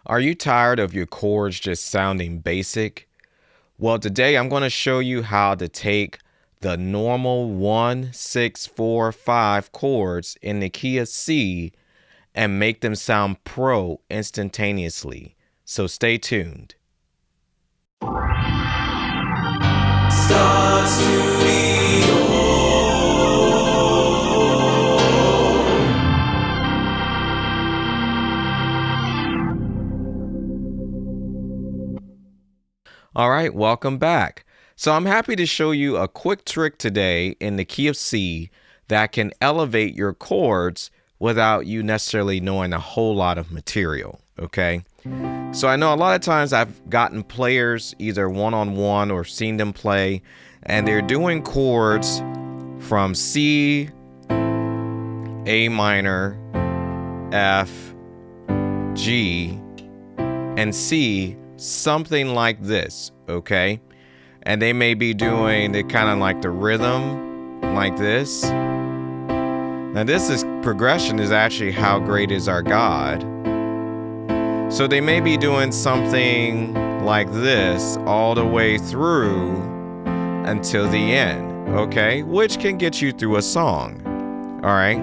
Are you tired of your chords just sounding basic? Well, today I'm going to show you how to take the normal 1, 6, 4, 5 chords in the key of C and make them sound pro instantaneously. So stay tuned. Star Studio. All right, welcome back. So I'm happy to show you a quick trick today in the key of C that can elevate your chords without you necessarily knowing a whole lot of material, okay? So I know a lot of times I've gotten players either one-on-one or seen them play, and they're doing chords from C, A minor, F, G, and C, something like this, okay? And they may be doing the kind of like the rhythm like this. Now progression is actually How Great Is Our God. So they may be doing something like this all the way through until the end, okay? Which can get you through a song, all right?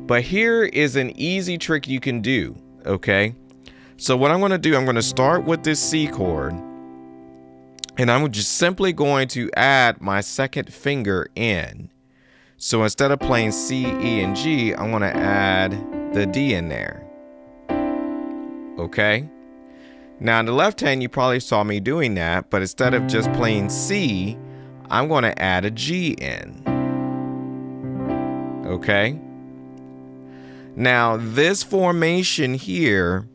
But here is an easy trick you can do, okay? So what I'm going to do, I'm going to start with this C chord, and I'm just simply going to add my second finger in. So instead of playing C, E, and G, I'm going to add the D in there. Okay? Now, in the left hand, you probably saw me doing that, but instead of just playing C, I'm going to add a G in. Okay? Now, this formation here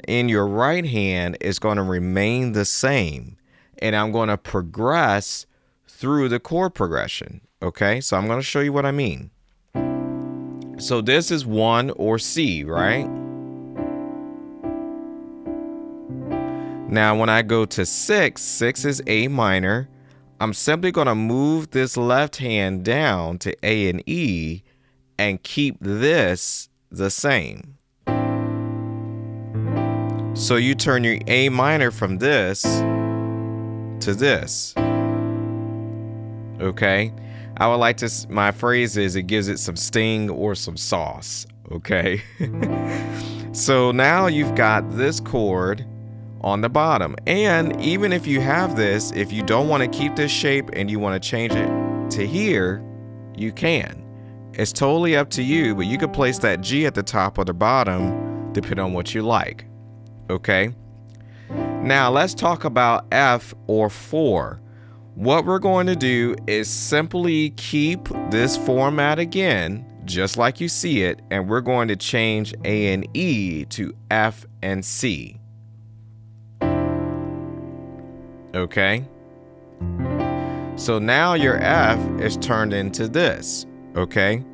in your right hand is going to remain the same, and I'm going to progress through the chord progression. Okay, so I'm going to show you what I mean. So this is 1 or C, right? Now when I go to 6, 6 is A minor. I'm simply going to move this left hand down to A and E and keep this the same. So you turn your A minor from this to this. Okay? I would like to, my phrase is, it gives it some sting or some sauce. Okay? So now you've got this chord on the bottom. And even if you have this, if you don't want to keep this shape and you want to change it to here, you can. It's totally up to you, but you could place that G at the top or the bottom depending on what you like. Okay? Now let's talk about F or 4. What we're going to do is simply keep this format again, just like you see it, and we're going to change A and E to F and C. Okay? So now your F is turned into this, okay?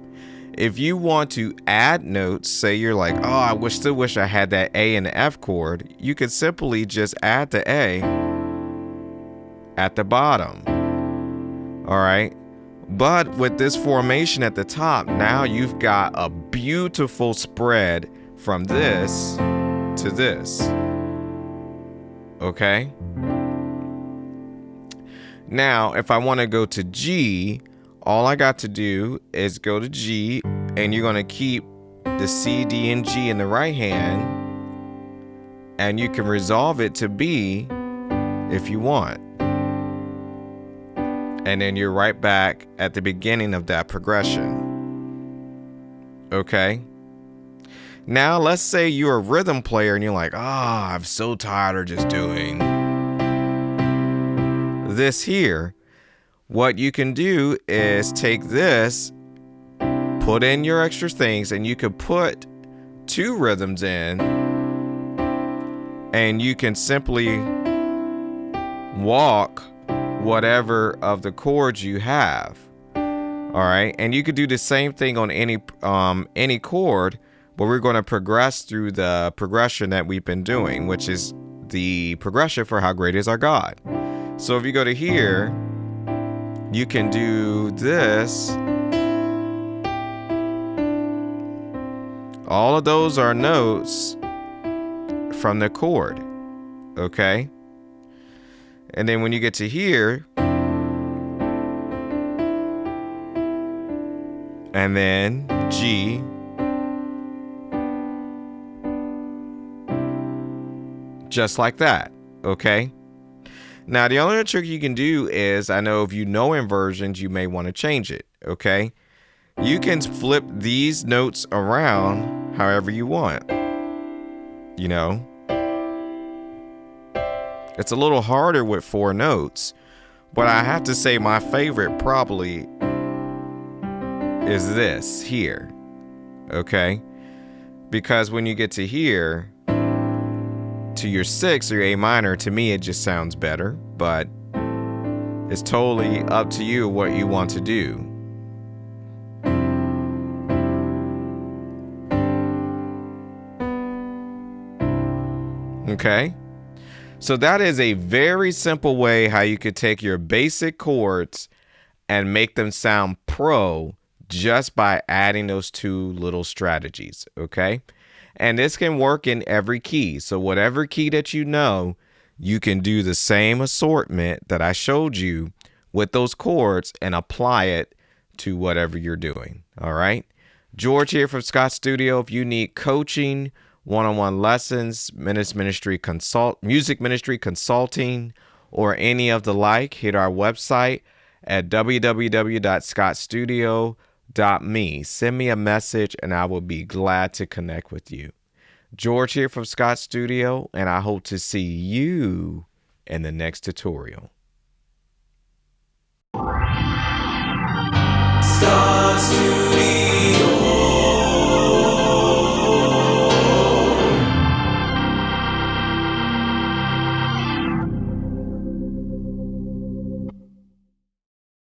If you want to add notes, say you're like, oh, still wish I had that A and F chord, you could simply just add the A at the bottom. All right. But with this formation at the top, now you've got a beautiful spread from this to this. Okay. Now, if I want to go to G, all I got to do is go to G, and you're going to keep the C, D, and G in the right hand, and you can resolve it to B if you want. And then you're right back at the beginning of that progression. Okay? Now, let's say you're a rhythm player and you're like, I'm so tired of just doing this here. What you can do is take this, put in your extra things, and you could put 2 rhythms in, and you can simply walk whatever of the chords you have. All right, and you could do the same thing on any chord, but we're going to progress through the progression that we've been doing, which is the progression for How Great Is Our God. So if you go to here, you can do this. All of those are notes from the chord. Okay? And then when you get to here, and then G, just like that. Okay? Now, the only trick you can do is, I know if you know inversions, you may want to change it. Okay? You can flip these notes around however you want. You know? It's a little harder with 4 notes, but I have to say my favorite probably is this here. Okay? Because when you get to here, to your 6 or your A minor, to me it just sounds better, but it's totally up to you what you want to do. Okay? So that is a very simple way how you could take your basic chords and make them sound pro just by adding those 2 little strategies, okay? And this can work in every key. So whatever key that you know, you can do the same assortment that I showed you with those chords and apply it to whatever you're doing, all right? George here from Scott Studio. If you need coaching, one-on-one lessons, music ministry consulting, or any of the like, hit our website at www.scottstudio.me. Send me a message and I will be glad to connect with you. George here from Scott Studio, and I hope to see you in the next tutorial. Scott Studio.